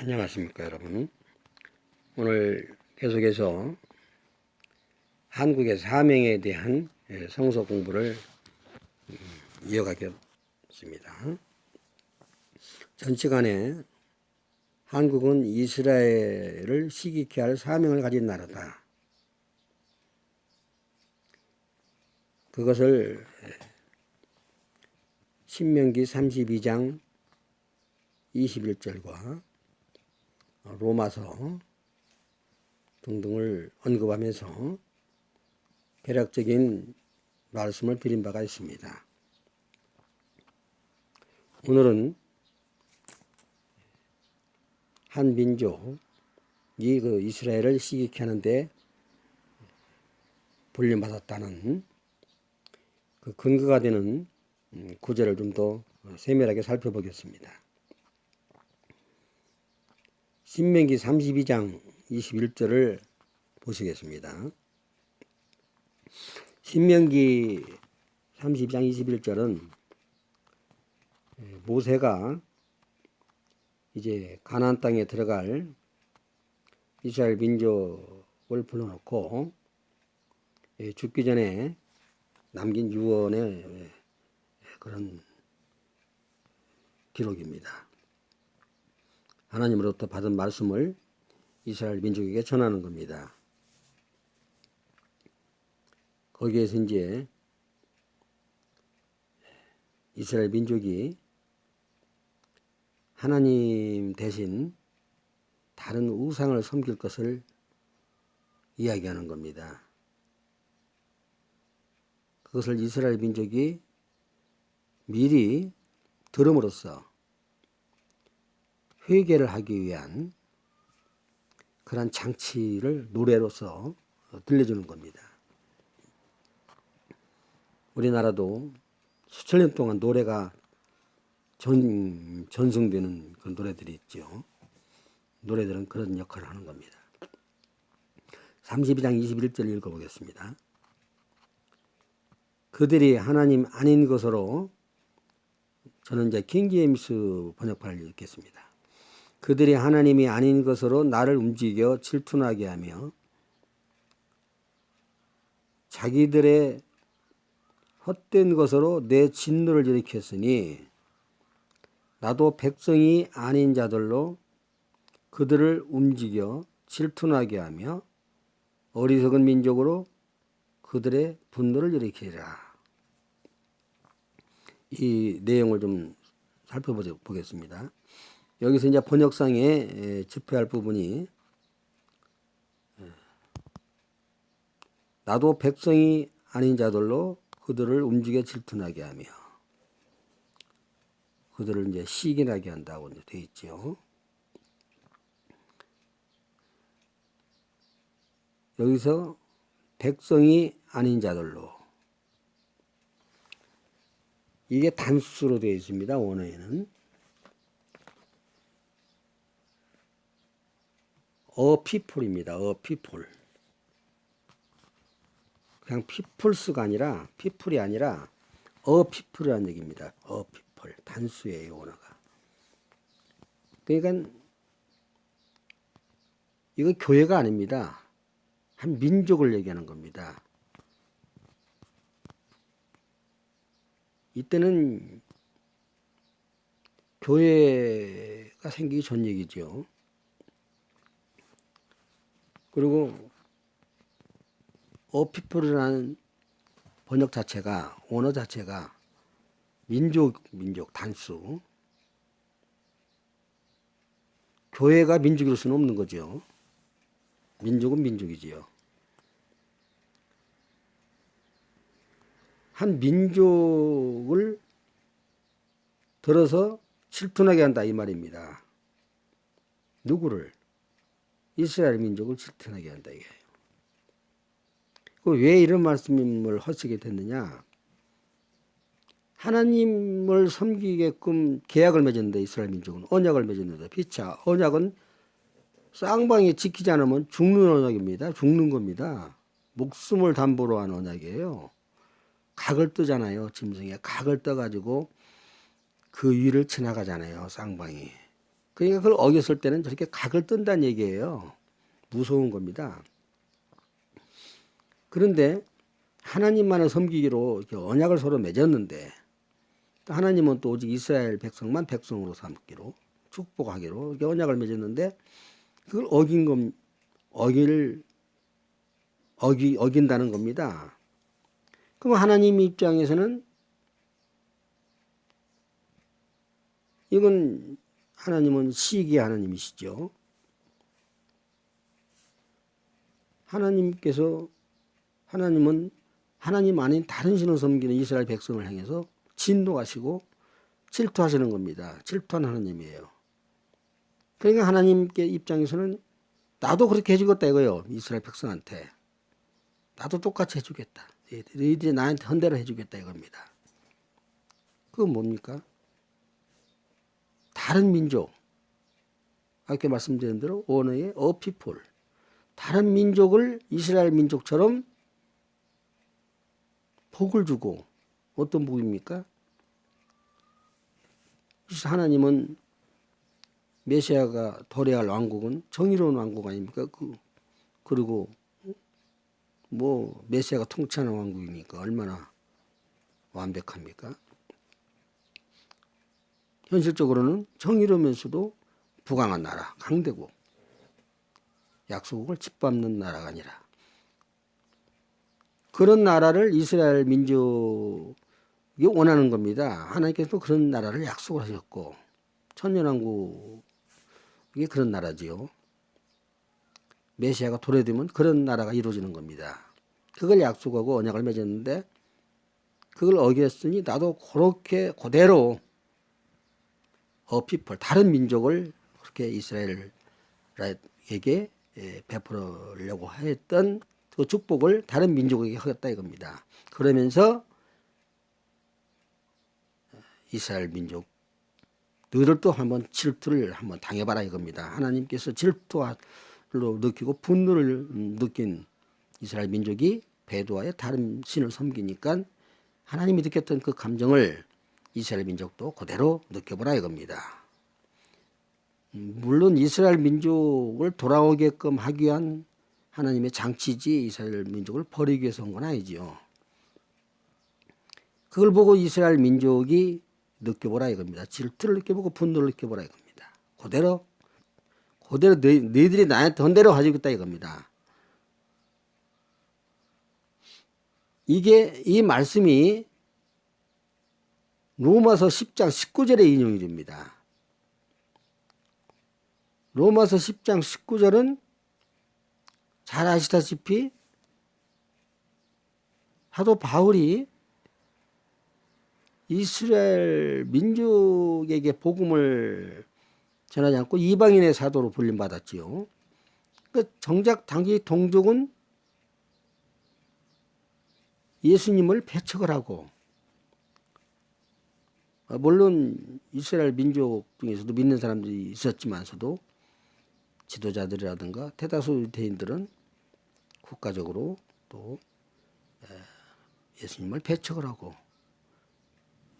안녕하십니까 여러분. 오늘 계속해서 한국의 사명에 대한 성서 공부를 이어가겠습니다. 전 시간에 한국은 이스라엘을 시기케 할 사명을 가진 나라다. 그것을 신명기 32장 21절과 로마서 등등을 언급하면서 개략적인 말씀을 드린 바가 있습니다. 오늘은 한 민족이 그 이스라엘을 시기케 하는데 불림받았다는 그 근거가 되는 구절을 좀 더 세밀하게 살펴보겠습니다. 신명기 32장 21절을 보시겠습니다. 신명기 32장 21절은 모세가 이제 가나안 땅에 들어갈 이스라엘 민족을 불러놓고 죽기 전에 남긴 유언의 그런 기록입니다. 하나님으로부터 받은 말씀을 이스라엘 민족에게 전하는 겁니다. 거기에서 이제 이스라엘 민족이 하나님 대신 다른 우상을 섬길 것을 이야기하는 겁니다. 그것을 이스라엘 민족이 미리 들음으로써 회개를 하기 위한 그러한 장치를 노래로서 들려주는 겁니다. 우리나라도 수천 년 동안 노래가 전승되는 그런 노래들이 있죠. 노래들은 그런 역할을 하는 겁니다. 32장 21절 읽어보겠습니다. 그들이 하나님 아닌 것으로, 저는 이제 킹제임스 번역판을 읽겠습니다. 그들이 하나님이 아닌 것으로 나를 움직여 질투나게 하며 자기들의 헛된 것으로 내 진노를 일으켰으니 나도 백성이 아닌 자들로 그들을 움직여 질투나게 하며 어리석은 민족으로 그들의 분노를 일으키리라. 이 내용을 좀 살펴보겠습니다. 여기서 이제 번역상에 짚어야 할 부분이 나도 백성이 아닌 자들로 그들을 움직여 질투나게 하며 그들을 이제 시기나게 한다고 되어 있죠. 여기서 백성이 아닌 자들로, 이게 단수로 되어 있습니다. 원어에는 people입니다. people. 그냥 peoples가 아니라 people이 아니라 people이라는 얘기입니다. people 단수예요. 원어가. 그러니까 이건 교회가 아닙니다. 한 민족을 얘기하는 겁니다. 이때는 교회가 생기기 전 얘기죠. 그리고 people이라는 번역 자체가, 언어 자체가 민족 단수. 교회가 민족일 수는 없는 거죠. 민족은 민족이지요. 한 민족을 들어서 질투나게 한다 이 말입니다. 누구를? 이스라엘 민족을 질투나게 한다 이게요. 왜 이런 말씀을 하시게 됐느냐? 하나님을 섬기게끔 계약을 맺었는데 이스라엘 민족은 언약을 맺었는데, 피차 언약은 쌍방이 지키지 않으면 죽는 언약입니다. 죽는 겁니다. 목숨을 담보로 한 언약이에요. 각을 뜨잖아요. 짐승에 각을 떠가지고 그 위를 지나가잖아요. 쌍방이. 그러니까 그걸 어겼을 때는 저렇게 각을 뜬다는 얘기예요. 무서운 겁니다. 그런데 하나님만을 섬기기로 이렇게 언약을 서로 맺었는데 또 하나님은 또 오직 이스라엘 백성만 백성으로 삼기로 축복하기로 이렇게 언약을 맺었는데 그걸 어긴다는 겁니다. 그럼 하나님 입장에서는 이건 하나님은 시기의 하나님이시죠. 하나님은 하나님 아닌 다른 신을 섬기는 이스라엘 백성을 향해서 진노하시고 질투하시는 겁니다. 질투하는 하나님이에요. 그러니까 하나님께 입장에서는 나도 그렇게 해주겠다 이거예요. 이스라엘 백성한테. 나도 똑같이 해주겠다. 너희들이 나한테 헌대로 해주겠다 이겁니다. 그건 뭡니까? 다른 민족. 아까 말씀드린 대로 언어의 people. 다른 민족을 이스라엘 민족처럼 복을 주고 어떤 복입니까? 하나님은 메시아가 도래할 왕국은 정의로운 왕국 아닙니까? 그리고 뭐 메시아가 통치하는 왕국이니까 얼마나 완벽합니까? 현실적으로는 정의로우면서도 부강한 나라, 강대국, 약소국을 짓밟는 나라가 아니라 그런 나라를 이스라엘 민족이 원하는 겁니다. 하나님께서 그런 나라를 약속을 하셨고 천년왕국이 그런 나라지요. 메시아가 도래되면 그런 나라가 이루어지는 겁니다. 그걸 약속하고 언약을 맺었는데 그걸 어겼으니 나도 그렇게 그대로 people 다른 민족을 그렇게 이스라엘에게 베풀으려고 했던 그 축복을 다른 민족에게 하겠다 이겁니다. 그러면서 이스라엘 민족 너희들도 한번 질투를 한번 당해봐라 이겁니다. 하나님께서 질투로 느끼고 분노를 느낀 이스라엘 민족이 배도하여 다른 신을 섬기니까 하나님이 느꼈던 그 감정을 이스라엘 민족도 그대로 느껴보라 이겁니다. 물론 이스라엘 민족을 돌아오게끔 하기 위한 하나님의 장치지 이스라엘 민족을 버리기 위해서 한 건 아니지요. 그걸 보고 이스라엘 민족이 느껴보라 이겁니다. 질투를 느껴보고 분노를 느껴보라 이겁니다. 그대로 너희들이 나한테 헌대로 가지겠다 이겁니다. 이 말씀이 로마서 10장 19절에 인용이 됩니다. 로마서 10장 19절은 잘 아시다시피 사도 바울이 이스라엘 민족에게 복음을 전하지 않고 이방인의 사도로 불림받았지요. 그러니까 정작 당시 동족은 예수님을 배척을 하고 물론 이스라엘 민족 중에서도 믿는 사람들이 있었지만서도 지도자들이라든가 대다수 유대인들은 국가적으로 또 예수님을 배척을 하고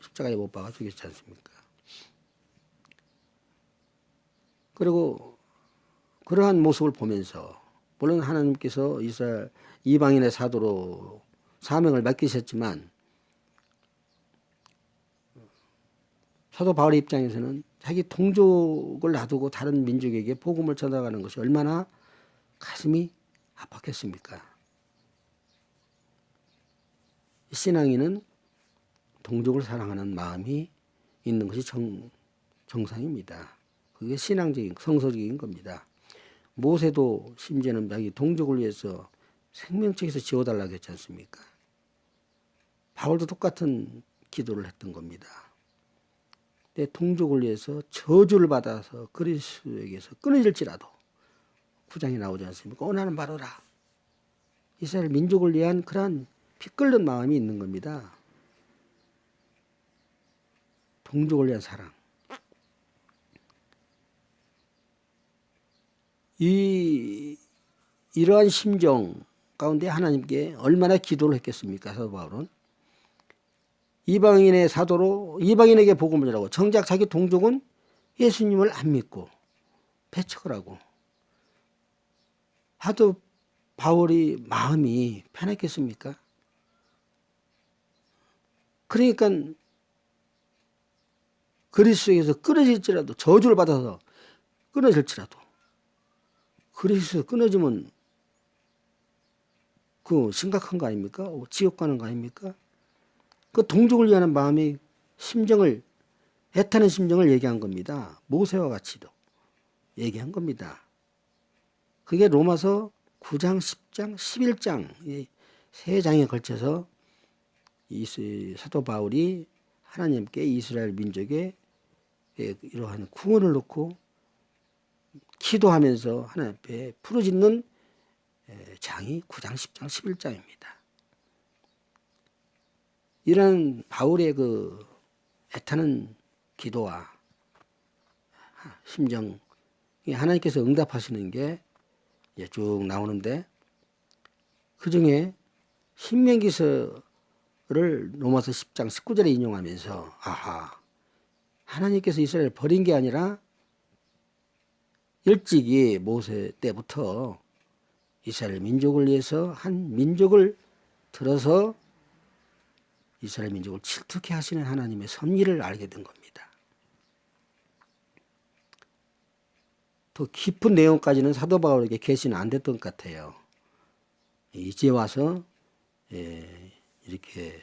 십자가에 못 박아 죽였지 않습니까? 그리고 그러한 모습을 보면서 물론 하나님께서 이스라엘 이방인의 사도로 사명을 맡기셨지만 사도 바울의 입장에서는 자기 동족을 놔두고 다른 민족에게 복음을 전하가는 것이 얼마나 가슴이 아팠겠습니까? 신앙인은 동족을 사랑하는 마음이 있는 것이 정상입니다. 그게 신앙적인 성서적인 겁니다. 모세도 심지어는 자기 동족을 위해서 생명책에서 지워달라고 했지 않습니까? 바울도 똑같은 기도를 했던 겁니다. 내 동족을 위해서 저주를 받아서 그리스도에게서 끊어질지라도 9장에 나오지 않습니까? 원하는 바로라. 이스라엘 민족을 위한 그러한 피 끓는 마음이 있는 겁니다. 동족을 위한 사랑. 이러한 심정 가운데 하나님께 얼마나 기도를 했겠습니까? 사도 바울은 이방인의 사도로 이방인에게 복음을 전하고 정작 자기 동족은 예수님을 안 믿고 배척을 하고 하도 바울이 마음이 편했겠습니까? 그러니까 그리스도에서 끊어질지라도 저주를 받아서 끊어질지라도 그리스도에서 끊어지면 그 심각한 거 아닙니까? 지옥 가는 거 아닙니까? 그 동족을 위하는 마음의 심정을 애타는 심정을 얘기한 겁니다. 모세와 같이도 얘기한 겁니다. 그게 로마서 9장, 10장, 11장 이 세 장에 걸쳐서 사도 바울이 하나님께 이스라엘 민족에 이러한 구원을 놓고 기도하면서 하나님 앞에 부르짖는 장이 9장, 10장, 11장입니다. 이런 바울의 그 애타는 기도와 심정, 하나님께서 응답하시는 게 쭉 나오는데 그 중에 신명기서를 로마서 10장 19절에 인용하면서 아하, 하나님께서 이스라엘을 버린 게 아니라 일찍이 모세 때부터 이스라엘 민족을 위해서 한 민족을 들어서 이스라엘 민족을 질투케 하시는 하나님의 섭리를 알게 된 겁니다. 더 깊은 내용까지는 사도 바울에게 계시는 안 됐던 것 같아요. 이제 와서 이렇게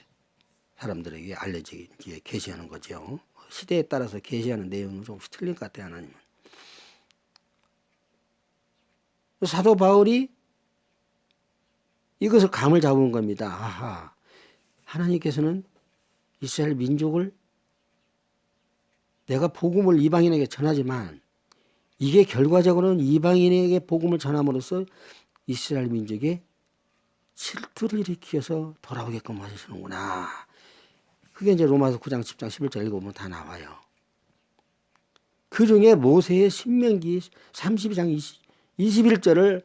사람들에게 알려지게 계시하는 거죠. 시대에 따라서 계시하는 내용은 조금씩 틀린 것 같아요. 하나님은. 사도 바울이 이것을 감을 잡은 겁니다. 아하, 하나님께서는 이스라엘 민족을 내가 복음을 이방인에게 전하지만 이게 결과적으로는 이방인에게 복음을 전함으로써 이스라엘 민족의 질투를 일으켜서 돌아오게끔 하시는구나. 그게 이제 로마서 9장, 10장, 11절 읽어보면 다 나와요. 그 중에 모세의 신명기 32장 21절을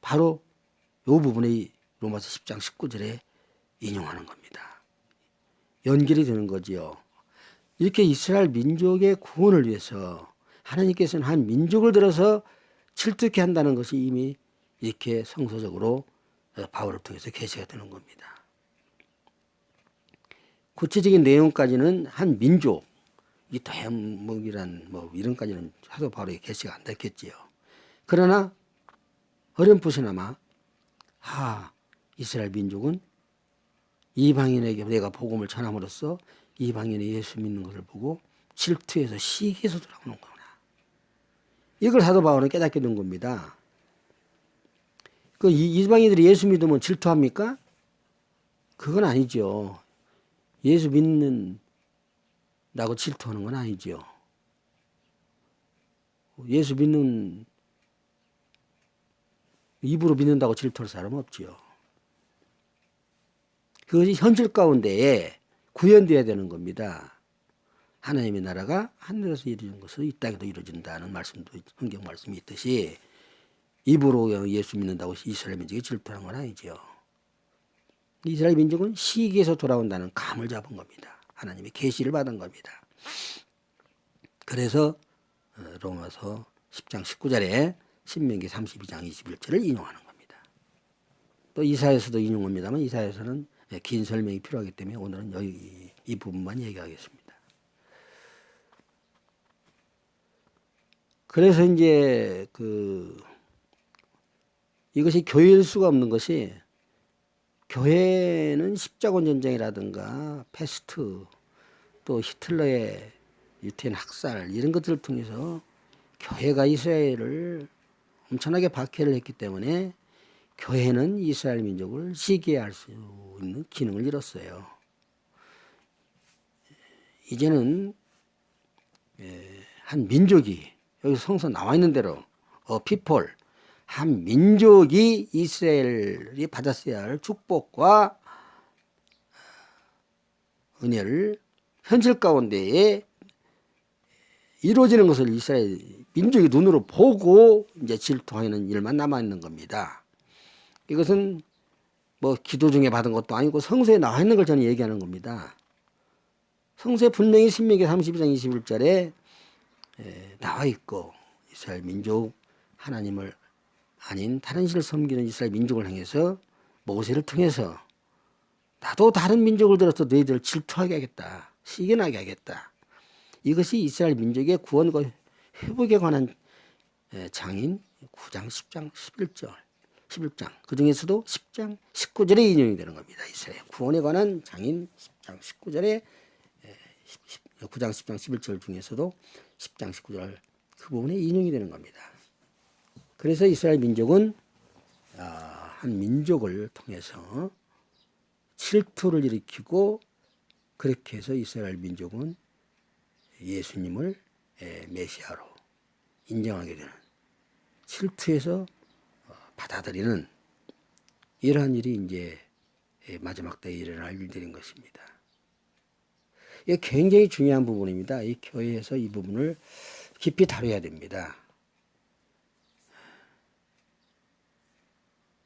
바로 이 부분에 로마서 10장 19절에 인용하는 겁니다. 연결이 되는 거지요. 이렇게 이스라엘 민족의 구원을 위해서 하나님께서는 한 민족을 들어서 질투케 한다는 것이 이미 이렇게 성서적으로 바울을 통해서 계시가 되는 겁니다. 구체적인 내용까지는 한 민족, 이 대목이란 뭐 이런까지는 사도 바울에게 계시가 안 됐겠지요. 그러나 어렴풋이나마 이스라엘 민족은 이방인에게 내가 복음을 전함으로써 이방인의 예수 믿는 것을 보고 질투해서 시기해서 돌아오는 거구나. 이걸 사도 바울은 깨닫게 된 겁니다. 그 이방인들이 예수 믿으면 질투합니까? 그건 아니죠. 예수 믿는다고 질투하는 건 아니죠. 예수 믿는 입으로 믿는다고 질투할 사람은 없지요. 그것이 현실 가운데에 구현되어야 되는 겁니다. 하나님의 나라가 하늘에서 이루어진 것을 이 땅에도 이루어진다는 말씀도 성경 말씀이 있듯이 입으로 예수 믿는다고 이스라엘 민족이 질투하는 건 아니죠. 이스라엘 민족은 시기에서 돌아온다는 감을 잡은 겁니다. 하나님의 계시를 받은 겁니다. 그래서 로마서 10장 19절에 신명기 32장 21절을 인용하는 겁니다. 또 이사야서도 인용합니다만 이사야서는 긴 설명이 필요하기 때문에 오늘은 여기 이 부분만 얘기하겠습니다. 그래서 이제 이것이 교회일 수가 없는 것이 교회는 십자군 전쟁이라든가 패스트 또 히틀러의 유태인 학살 이런 것들을 통해서 교회가 이스라엘을 엄청나게 박해를 했기 때문에 교회는 이스라엘 민족을 시기할 수 있는 기능을 잃었어요. 이제는 한 민족이 여기 성서 나와 있는 대로 people 한 민족이 이스라엘이 받았어야 할 축복과 은혜를 현실 가운데에 이루어지는 것을 이스라엘 민족이 눈으로 보고 이제 질투하는 일만 남아 있는 겁니다. 이것은 뭐 기도 중에 받은 것도 아니고 성서에 나와 있는 걸 저는 얘기하는 겁니다. 성서에 분명히 신명기 32장 21절에 나와 있고 이스라엘 민족 하나님을 아닌 다른 신을 섬기는 이스라엘 민족을 향해서 모세를 통해서 나도 다른 민족을 들어서 너희들을 질투하게 하겠다. 시기나게 하겠다. 이것이 이스라엘 민족의 구원과 회복에 관한 장인 9장, 10장, 11장 그 중에서도 10장, 19절에 인용이 되는 겁니다. 이스라엘 구원에 관한 장인 10장, 19절에 9장, 10장, 11절 중에서도 10장, 19절 그 부분에 인용이 되는 겁니다. 그래서 이스라엘 민족은 한 민족을 통해서 질투를 일으키고 그렇게 해서 이스라엘 민족은 예수님을 메시아로 인정하게 되는 질투에서 받아들이는 이러한 일이 이제 마지막 때에 일어날 일들인 것입니다. 이게 굉장히 중요한 부분입니다. 이 교회에서 이 부분을 깊이 다뤄야 됩니다.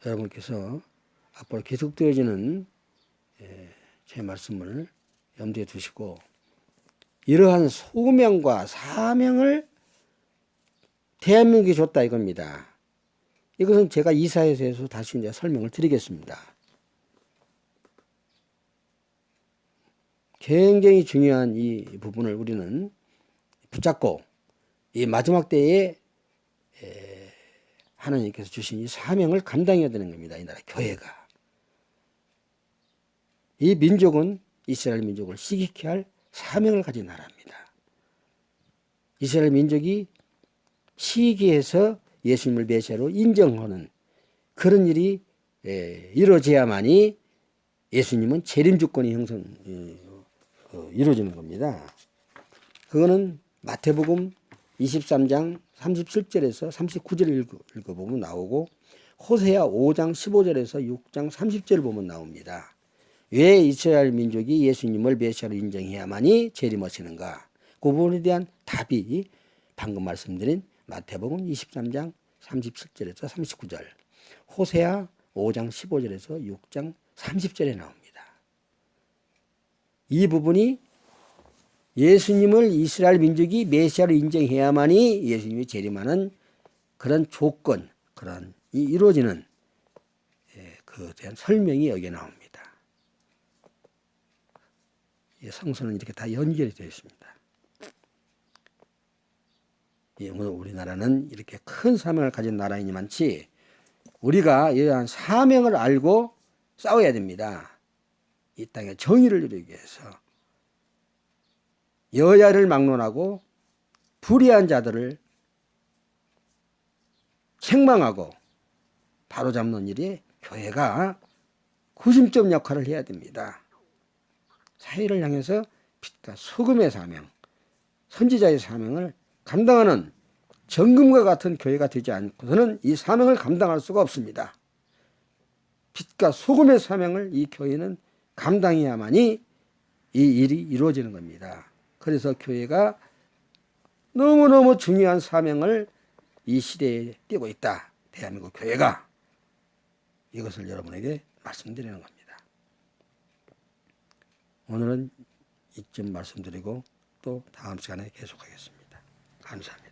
여러분께서 앞으로 계속되어지는 제 말씀을 염두에 두시고 이러한 소명과 사명을 대한민국이 줬다 이겁니다. 이것은 제가 이사야서에서 다시 이제 설명을 드리겠습니다. 굉장히 중요한 이 부분을 우리는 붙잡고 이 마지막 때에 하나님께서 주신 이 사명을 감당해야 되는 겁니다. 이 나라 교회가. 이 민족은 이스라엘 민족을 시기케 할 사명을 가진 나라입니다. 이스라엘 민족이 시기해서 예수님을 메시아로 인정하는 그런 일이 이루어져야만이 예수님은 재림 주권이 이루어지는 겁니다. 그거는 마태복음 23장 37절에서 39절을 읽어보면 나오고 호세아 5장 15절에서 6장 30절을 보면 나옵니다. 왜 이스라엘 민족이 예수님을 메시아로 인정해야만이 재림하시는가? 그 부분에 대한 답이 방금 말씀드린 마태복음 23장 37절에서 39절, 호세아 5장 15절에서 6장 30절에 나옵니다. 이 부분이 예수님을 이스라엘 민족이 메시아로 인정해야만이 예수님이 재림하는 그런 조건, 그런 이루어지는 그에 대한 설명이 여기에 나옵니다. 성서는 이렇게 다 연결이 되어 있습니다. 오늘 우리나라는 이렇게 큰 사명을 가진 나라이니만치 우리가 이러한 사명을 알고 싸워야 됩니다. 이 땅의 정의를 이루기 위해서 여야를 막론하고 불의한 자들을 책망하고 바로잡는 일이 교회가 구심점 역할을 해야 됩니다. 사회를 향해서 빛과 소금의 사명, 선지자의 사명을 감당하는 정금과 같은 교회가 되지 않고서는 이 사명을 감당할 수가 없습니다. 빛과 소금의 사명을 이 교회는 감당해야만이 이 일이 이루어지는 겁니다. 그래서 교회가 너무너무 중요한 사명을 이 시대에 띄고 있다. 대한민국 교회가. 이것을 여러분에게 말씀드리는 겁니다. 오늘은 이쯤 말씀드리고 또 다음 시간에 계속하겠습니다. 감사합니다.